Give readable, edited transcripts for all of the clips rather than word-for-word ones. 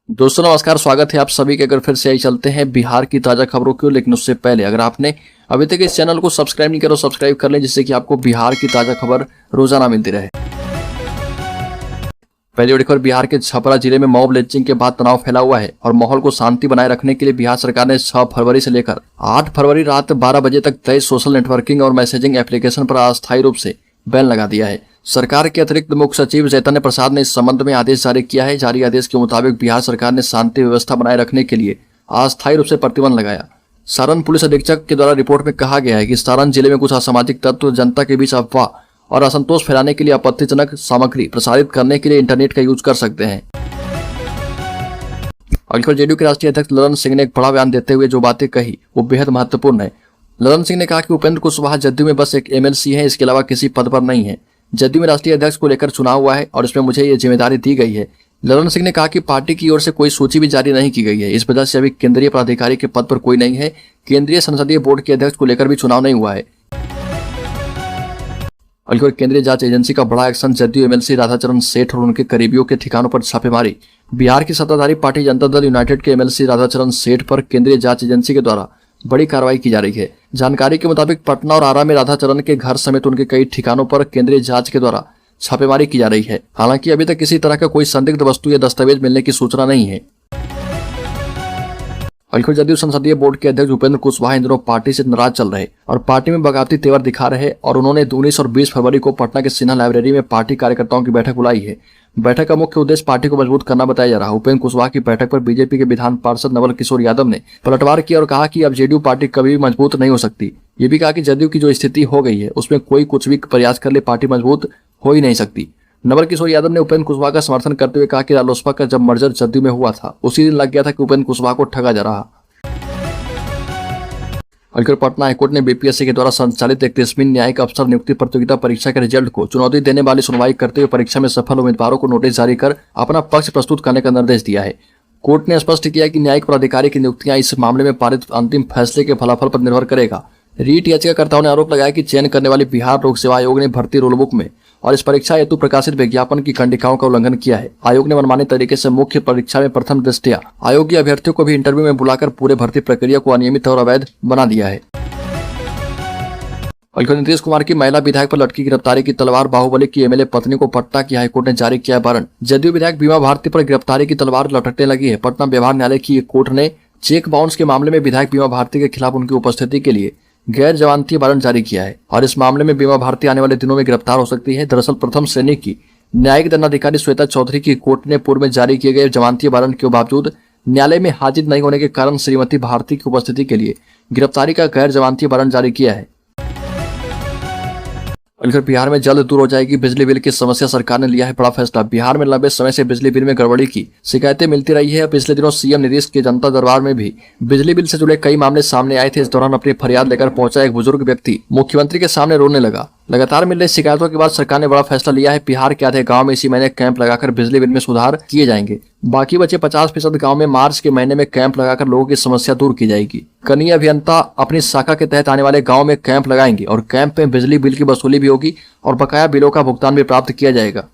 दोस्तों नमस्कार, स्वागत है आप सभी के। अगर फिर से आई चलते हैं बिहार की ताजा खबरों की, लेकिन उससे पहले अगर आपने अभी तक इस चैनल को सब्सक्राइब नहीं किया तो सब्सक्राइब कर लें, जिससे कि आपको बिहार की ताजा खबर रोजाना मिलती रहे। पहली बड़ी खबर, बिहार के छपरा जिले में मॉब लिंचिंग के बाद तनाव फैला हुआ है और माहौल को शांति बनाए रखने के लिए बिहार सरकार ने 6 फरवरी से लेकर 8 फरवरी रात 12 बजे तक 23 सोशल नेटवर्किंग और मैसेजिंग एप्लीकेशन पर अस्थायी रूप से बैन लगा दिया है। सरकार के अतिरिक्त मुख्य सचिव चैतन्य प्रसाद ने इस संबंध में आदेश जारी किया है। जारी आदेश के मुताबिक बिहार सरकार ने शांति व्यवस्था बनाए रखने के लिए अस्थायी रूप से प्रतिबंध लगाया। सारण पुलिस अधीक्षक के द्वारा रिपोर्ट में कहा गया है कि सारण जिले में कुछ असामाजिक तत्व जनता के बीच अफवाह और असंतोष फैलाने के लिए आपत्तिजनक सामग्री प्रसारित करने के लिए इंटरनेट का यूज कर सकते हैं। अगली जेडीयू के राष्ट्रीय अध्यक्ष ललन सिंह ने एक बड़ा बयान देते हुए जो बातें कही वो बेहद महत्वपूर्ण है। ललन सिंह ने कहा कि उपेंद्र कुशवाहा जदयू में बस एक एमएलसी है, इसके अलावा किसी पद पर नहीं है। जदयू में राष्ट्रीय अध्यक्ष को लेकर चुनाव हुआ है और इसमें मुझे ये जिम्मेदारी दी गई है। ललन सिंह ने कहा कि पार्टी की ओर से कोई सूची भी जारी नहीं की गई है, इस वजह से अभी केंद्रीय पदाधिकारी के पद पर कोई नहीं है। केंद्रीय संसदीय बोर्ड के अध्यक्ष को लेकर भी चुनाव नहीं हुआ है। और केंद्रीय जांच एजेंसी का बड़ा एक्शन, जदयू एमएलसी राधाचरण सेठ और उनके करीबियों के ठिकानों पर छापेमारी। बिहार की सत्ताधारी पार्टी जनता दल यूनाइटेड के एमएलसी राधाचरण सेठ पर केंद्रीय जांच एजेंसी के द्वारा बड़ी कार्रवाई की जा रही है। जानकारी के मुताबिक पटना और आरा में राधाचरण के घर समेत उनके कई ठिकानों पर केंद्रीय जांच के द्वारा छापेमारी की जा रही है। हालांकि अभी तक किसी तरह का कोई संदिग्ध वस्तु या दस्तावेज मिलने की सूचना नहीं है। जदयू संसदीय बोर्ड के अध्यक्ष उपेंद्र कुशवाहा इन दिनों पार्टी से नाराज चल रहे और पार्टी में बगावती तेवर दिखा रहे और उन्होंने 19 और 20 फरवरी को पटना के सिन्हा लाइब्रेरी में पार्टी कार्यकर्ताओं की बैठक बुलाई है। बैठक का मुख्य उद्देश्य पार्टी को मजबूत करना बताया जा रहा है। उपेंद्र कुशवाहा की बैठक पर बीजेपी के विधान पार्षद नवल किशोर यादव ने पलटवार किया और कहा कि अब जेडीयू पार्टी कभी भी मजबूत नहीं हो सकती। ये भी कहा कि जदयू की जो स्थिति हो गई है उसमें कोई कुछ भी प्रयास कर ले पार्टी मजबूत हो ही नहीं सकती। नवल किशोर यादव ने उपेंद्र कुशवाहा का समर्थन करते हुए कहा कि रालोसपा का जब मर्जर जदयू में हुआ था उसी दिन लग गया था कि उपेंद्र कुशवाहा को ठगा जा रहा। पटना हाईकोर्ट ने बीपीएससी के द्वारा संचालित 31वीं न्यायिक अफसर नियुक्ति प्रतियोगिता परीक्षा के रिजल्ट को चुनौती देने वाली सुनवाई करते हुए परीक्षा में सफल उम्मीदवारों को नोटिस जारी कर अपना पक्ष प्रस्तुत करने का निर्देश दिया है। कोर्ट ने स्पष्ट किया कि न्यायिक पदाधिकारी की नियुक्तियां इस मामले में पारित अंतिम फैसले के फलाफल पर निर्भर करेगा। रीट याचिकाकर्ताओं ने आरोप लगाया कि चयन करने वाली बिहार लोक सेवा आयोग ने भर्ती रूलबुक में और इस परीक्षा हेतु प्रकाशित विज्ञापन की खंडिकाओं का उल्लंघन किया है। आयोग ने मनमाने तरीके से मुख्य परीक्षा में प्रथम दृष्टया आयोग्य अभ्यर्थियों को भी इंटरव्यू में बुलाकर पूरे भर्ती प्रक्रिया को अनियमित और अवैध बना दिया है। नीतीश कुमार की महिला विधायक पर लटकी गिरफ्तारी की तलवार, बाहुबली की एमएलए पत्नी को पटना की हाईकोर्ट ने जारी किया वारंट। जदयू विधायक बीमा भारती पर गिरफ्तारी की तलवार लटकने लगी है। पटना व्यवहार न्यायालय की कोर्ट ने चेक बाउंस के मामले में विधायक बीमा भारती के खिलाफ उनकी उपस्थिति के लिए गैर जमानती वारंट जारी किया है और इस मामले में बीमा भारती आने वाले दिनों में गिरफ्तार हो सकती है। दरअसल प्रथम श्रेणी की न्यायिक दंडाधिकारी श्वेता चौधरी की कोर्ट ने पूर्व में जारी किए गए जमानती वारंट के बावजूद न्यायालय में हाजिर नहीं होने के कारण श्रीमती भारती की उपस्थिति के लिए गिरफ्तारी का गैर जमानती वारंट जारी किया है। बिहार में जल्द दूर हो जाएगी बिजली बिल की समस्या, सरकार ने लिया है बड़ा फैसला। बिहार में लंबे समय से बिजली बिल में गड़बड़ी की शिकायतें मिलती रही है। पिछले दिनों सीएम नीतीश के जनता दरबार में भी बिजली बिल से जुड़े कई मामले सामने आए थे। इस दौरान अपनी फरियाद लेकर पहुंचा एक बुजुर्ग व्यक्ति मुख्यमंत्री के सामने रोने लगा। लगातार मिल रही शिकायतों के बाद सरकार ने बड़ा फैसला लिया है। बिहार के आधे गांव में इसी महीने कैंप लगाकर बिजली बिल में सुधार किए जाएंगे। बाकी बचे 50% गांव में मार्च के महीने में कैंप लगाकर लोगों की समस्या दूर की जाएगी। कनीय अभियंता अपनी शाखा के तहत आने वाले गांव में कैंप लगाएंगे और कैंप में बिजली बिल की वसूली भी होगी और बकाया बिलों का भुगतान भी प्राप्त किया जाएगा।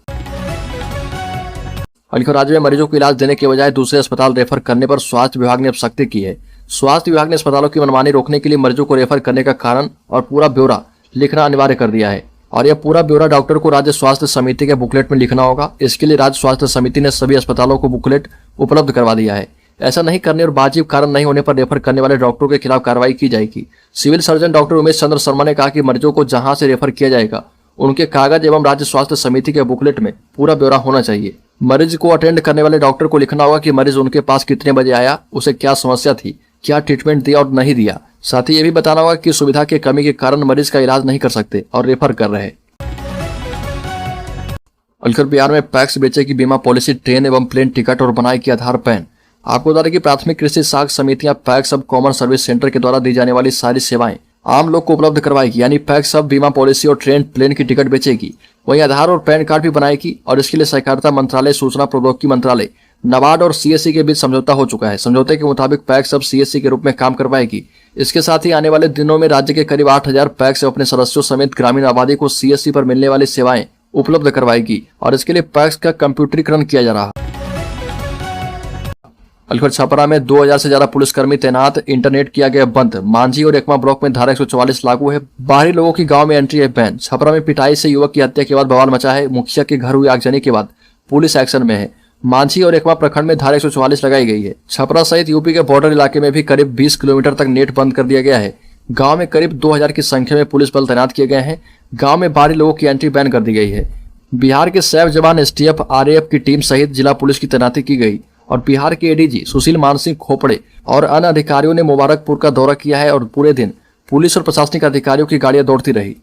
राज्य में मरीजों को इलाज देने के बजाय दूसरे अस्पताल रेफर करने पर स्वास्थ्य विभाग ने अब सख्ती की है। स्वास्थ्य विभाग ने अस्पतालों की मनमानी रोकने के लिए मरीजों को रेफर करने का कारण और पूरा ब्यौरा लिखना अनिवार्य कर दिया है और यह पूरा ब्यौरा डॉक्टर को राज्य स्वास्थ्य समिति के बुकलेट में लिखना होगा। इसके लिए राज्य स्वास्थ्य समिति ने सभी अस्पतालों को बुकलेट उपलब्ध करवा दिया है। ऐसा नहीं करने और वाजिब कारण नहीं होने पर रेफर करने वाले डॉक्टरों के खिलाफ कार्रवाई की जाएगी। Civil surgeon doctor Umesh Chandra Sharma ने कहा कि मरीजों को जहां से रेफर किया जाएगा उनके कागज एवं राज्य स्वास्थ्य समिति के बुकलेट में पूरा ब्यौरा होना चाहिए। मरीज को अटेंड करने वाले डॉक्टर को लिखना होगा कि मरीज उनके पास कितने बजे आया, उसे क्या समस्या थी, क्या ट्रीटमेंट दिया और नहीं दिया। साथ ही ये भी बताना होगा कि सुविधा की कमी के कारण मरीज का इलाज नहीं कर सकते और रेफर कर रहे। बिहार में पैक्स बेचेगी बीमा पॉलिसी, ट्रेन एवं प्लेन टिकट और बनाएगी आधार पैन। आपको बता दें कि प्राथमिक कृषि साख समितियां पैक्स सब कॉमन सर्विस सेंटर के द्वारा दी जाने वाली सारी सेवाएं आम लोग को उपलब्ध करवाएगी। यानी पैक्स सब बीमा पॉलिसी और ट्रेन प्लेन की टिकट बेचेगी, वहीं आधार और पैन कार्ड भी बनाएगी और इसके लिए सहकारिता मंत्रालय, सूचना प्रौद्योगिकी मंत्रालय, नाबार्ड और सीएससी के बीच समझौता हो चुका है। समझौते के मुताबिक पैक्स अब सीएससी के रूप में काम करवाएगी। इसके साथ ही आने वाले दिनों में राज्य के करीब 8000 पैक्स अपने सदस्यों समेत ग्रामीण आबादी को सीएससी पर मिलने वाली सेवाएं उपलब्ध करवाएगी और इसके लिए पैक्स का कंप्यूटरीकरण किया जा रहा है। अलखर छपरा में 2000 से ज्यादा पुलिसकर्मी तैनात, इंटरनेट किया गया बंद। मांझी और एकमा ब्लॉक में धारा 144 लागू है। बाहरी लोगों की गांव में एंट्री है बैन। छपरा में पिटाई से युवक की हत्या के बाद बवाल मचा है। मुखिया के घर हुई आगजनी के बाद पुलिस एक्शन में है। मांझी और एकमा प्रखंड में धारा 144 लगाई गई है। छपरा सहित यूपी के बॉर्डर इलाके में भी करीब 20 किलोमीटर तक नेट बंद कर दिया गया है। गांव में करीब 2000 की संख्या में पुलिस बल तैनात किए गए हैं। गांव में बाहरी लोगों की एंट्री बैन कर दी गई है। बिहार के सैफ जवान, एसटीएफ, आरएएफ की टीम सहित जिला पुलिस की तैनाती की गई और बिहार के एडीजी सुशील मानसिंह खोपड़े और अन्य अधिकारियों ने मुबारकपुर का दौरा किया है और पूरे दिन पुलिस और प्रशासनिक अधिकारियों की गाड़ियां दौड़ती रही।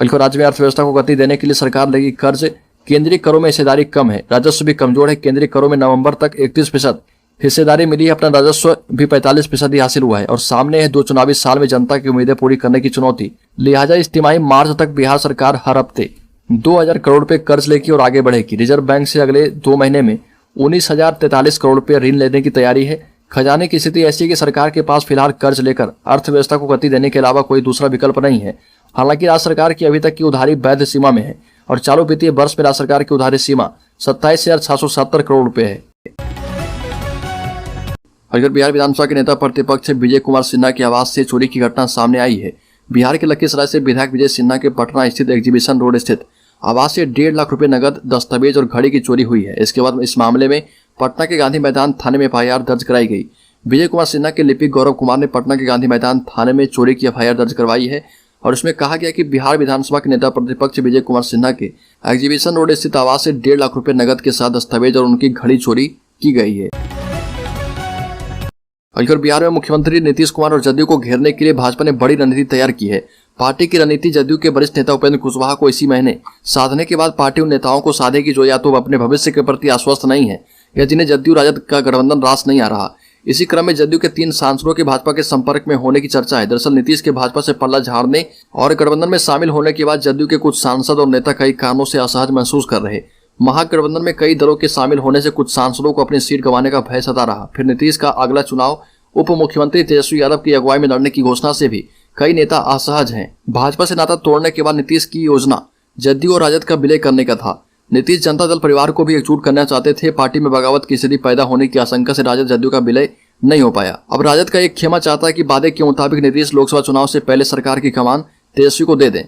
राज्य में अर्थव्यवस्था को गति देने के लिए सरकार लेगी कर्ज। केंद्रीय करों में हिस्सेदारी कम है, राजस्व भी कमजोर है। केंद्रीय करों में नवंबर तक 31% हिस्सेदारी मिली है। अपना राजस्व भी 45% ही हासिल हुआ है और सामने है 2 चुनावी साल में जनता की उम्मीदें पूरी करने की चुनौती। लिहाजा इस तिमाही मार्च तक बिहार सरकार हर हफ्ते 2000 करोड़ रुपए कर्ज लेगी और आगे बढ़ेगी। रिजर्व बैंक से अगले 2 महीने में 19,043 करोड़ रुपए ऋण लेने की तैयारी है। खजाने की स्थिति ऐसी है कि सरकार के पास फिलहाल कर्ज लेकर अर्थव्यवस्था को गति देने के अलावा कोई दूसरा विकल्प नहीं है। हालांकि राज्य सरकार की अभी तक की उधारी वैध सीमा में है और चालू वित्तीय वर्ष में राज्य सरकार की उधारी सीमा 27,670 करोड़ रुपए है। अगर बिहार विधानसभा के नेता प्रतिपक्ष विजय कुमार सिन्हा की आवास से चोरी की घटना सामने आई है। बिहार के लखीसराय से विधायक विजय सिन्हा के पटना स्थित एग्जीबिशन रोड स्थित आवास से 1.5 लाख रुपए नगद, दस्तावेज और घड़ी की चोरी हुई है। इसके बाद इस मामले में पटना के गांधी मैदान थाने में एफआईआर दर्ज कराई गई। विजय कुमार सिन्हा के लिपिक गौरव कुमार ने पटना के गांधी मैदान थाने में चोरी की एफआईआर दर्ज करवाई है और इसमें कहा गया कि बिहार विधानसभा के नेता प्रतिपक्ष विजय कुमार सिन्हा के एग्जीबिशन रोड स्थित आवास से 1.5 लाख रुपए नगद के साथ दस्तावेज और उनकी घड़ी चोरी की गई है। बिहार में मुख्यमंत्री नीतीश कुमार और जदयू को घेरने के लिए भाजपा ने बड़ी रणनीति तैयार की है। पार्टी की रणनीति जदयू के वरिष्ठ नेता उपेंद्र कुशवाहा को इसी महीने साधने के बाद पार्टी उन नेताओं को साधेगी जो या तो अपने भविष्य के प्रति आश्वस्त नहीं है या जिन्हें जदयू राजद का गठबंधन रास नहीं आ रहा। इसी क्रम में जदयू के 3 सांसदों के भाजपा के संपर्क में होने की चर्चा है। दरअसल नीतीश के भाजपा से पल्ला झाड़ने और गठबंधन में शामिल होने के बाद जदयू के कुछ सांसद और नेता कई कारणों से असहज महसूस कर रहे। महागठबंधन में कई दलों के शामिल होने से कुछ सांसदों को अपनी सीट गंवाने का भय सता रहा। फिर नीतीश का अगला चुनाव उप मुख्यमंत्री तेजस्वी यादव की अगुवाई में लड़ने की घोषणा से भी कई नेता असहज हैं। भाजपा से नाता तोड़ने के बाद नीतीश की योजना जदयू और राजद का विलय करने का था। नीतीश जनता दल परिवार को भी एकजुट करना चाहते थे। पार्टी में बगावत की स्थिति पैदा होने की आशंका से राजद जदयू का विलय नहीं हो पाया। अब राजद का एक खेमा चाहता है कि वादे के मुताबिक नीतीश लोकसभा चुनाव से पहले सरकार की कमान तेजस्वी को दे दें।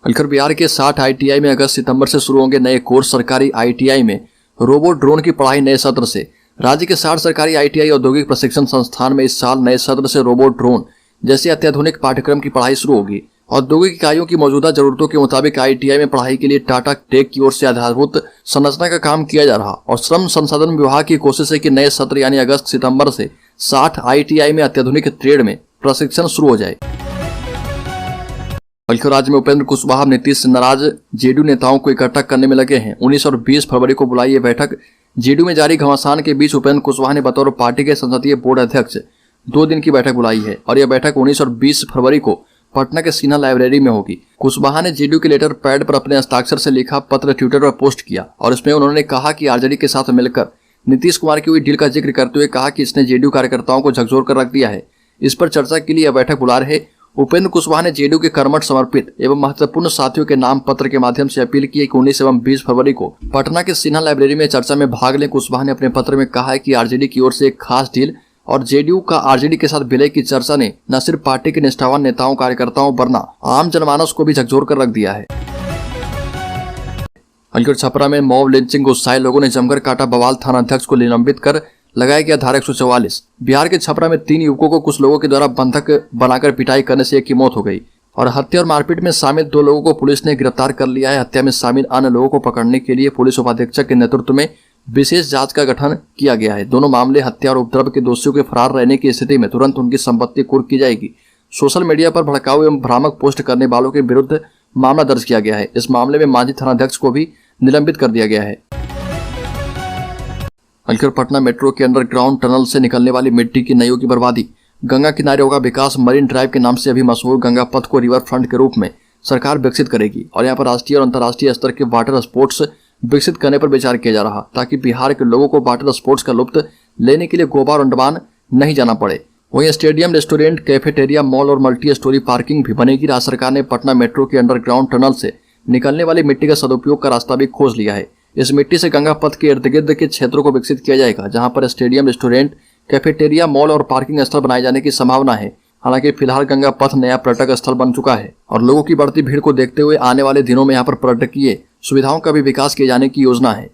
बिहार के 60 ITI में अगस्त सितंबर से शुरू होंगे नए कोर्स। सरकारी ITI में रोबोट ड्रोन की पढ़ाई नए सत्र से। राज्य के 60 सरकारी ITI औद्योगिक प्रशिक्षण संस्थान में इस साल नए सत्र से रोबोट ड्रोन जैसे अत्याधुनिक पाठ्यक्रम की पढ़ाई शुरू होगी। औद्योगिक इकाइयों की मौजूदा जरूरतों के मुताबिक ITI में पढ़ाई के लिए टाटा टेक की ओर से आधारभूत संरचना का काम किया जा रहा और श्रम संसाधन विभाग की कोशिश है कि नए सत्र यानी अगस्त सितंबर से 60 ITI में अत्याधुनिक ट्रेड में प्रशिक्षण शुरू हो जाए। राज्य में उपेंद्र कुशवाहा नीतीश से नाराज जेडीयू नेताओं को इकट्ठा करने में लगे हैं। 19 और 20 फरवरी को बुलाई ये बैठक। जेडीयू में जारी घमासान के बीच उपेंद्र कुशवाहा ने बतौर पार्टी के संसदीय बोर्ड अध्यक्ष 2 दिन की बैठक बुलाई है और यह बैठक 19 और 20 फरवरी को पटना के सिन्हा लाइब्रेरी में होगी। कुशवाहा ने जेडीयू के लेटर पैड पर अपने हस्ताक्षर से लिखा पत्र ट्विटर पर पोस्ट किया और इसमें उन्होंने कहा कि आरजेडी के साथ मिलकर नीतीश कुमार की हुई डील का जिक्र करते हुए कहा कि इसने जेडीयू कार्यकर्ताओं को झकझोर कर रख दिया है। इस पर चर्चा के लिए यह बैठक बुला रहे उपेंद्र कुशवाहा ने जेडीयू के कर्मठ समर्पित एवं महत्वपूर्ण साथियों के नाम पत्र के माध्यम से अपील की कि 19 एवं 20 फरवरी को पटना के सिन्हा लाइब्रेरी में चर्चा में भाग लें। कुशवाहा ने अपने पत्र में कहा है कि आरजेडी की ओर से एक खास डील और जेडीयू का आरजेडी के साथ विलय की चर्चा ने न सिर्फ पार्टी के निष्ठावान नेताओं कार्यकर्ताओं वरना आम जनमानस को भी झकझोर कर रख दिया है। छपरा में मॉब लिंचिंग गुस्साए लोगों ने जमकर काटा। बवाल थाना अध्यक्ष को निलंबित कर लगाया गया धारा 144। बिहार के छपरा में 3 युवकों को कुछ लोगों के द्वारा बंधक बनाकर पिटाई करने से एक की मौत हो गई और हत्या और मारपीट में शामिल 2 लोगों को पुलिस ने गिरफ्तार कर लिया है। हत्या में शामिल अन्य लोगों को पकड़ने के लिए पुलिस उपाधीक्षक के नेतृत्व में विशेष जांच का गठन किया गया है। दोनों मामले हत्या और उपद्रव के दोषियों के फरार रहने की स्थिति में तुरंत उनकी संपत्ति कुर्क की जाएगी। सोशल मीडिया पर भड़काऊ एवं भ्रामक पोस्ट करने वालों के विरुद्ध मामला दर्ज किया गया है। इस मामले में मांझी थानाध्यक्ष को भी निलंबित कर दिया गया है। पटना मेट्रो के अंडरग्राउंड टनल से निकलने वाली मिट्टी की नदियों की बर्बादी। गंगा किनारे होगा विकास। मरीन ड्राइव के नाम से अभी मशहूर गंगा पथ को रिवर फ्रंट के रूप में सरकार विकसित करेगी और यहाँ पर राष्ट्रीय और अंतर्राष्ट्रीय स्तर के वाटर स्पोर्ट्स विकसित करने पर विचार किया जा रहा ताकि बिहार के लोगों को वाटर स्पोर्ट्स का लुत्फ लेने के लिए गोवा और अंडमान नहीं जाना पड़े। वहीं स्टेडियम, रेस्टोरेंट, कैफेटेरिया, मॉल और मल्टी स्टोरी पार्किंग भी बनेगी। राज्य सरकार ने पटना मेट्रो के अंडरग्राउंड टनल से निकलने वाली मिट्टी का सदुपयोग का रास्ता भी खोज लिया है। इस मिट्टी से गंगा पथ के इर्द गिर्द के क्षेत्रों को विकसित किया जाएगा, जहां पर स्टेडियम, रेस्टोरेंट, कैफेटेरिया, मॉल और पार्किंग स्थल बनाए जाने की संभावना है। हालांकि फिलहाल गंगा पथ नया पर्यटक स्थल बन चुका है और लोगों की बढ़ती भीड़ को देखते हुए आने वाले दिनों में यहाँ पर पर्यटकीय सुविधाओं का भी विकास किए जाने की योजना है।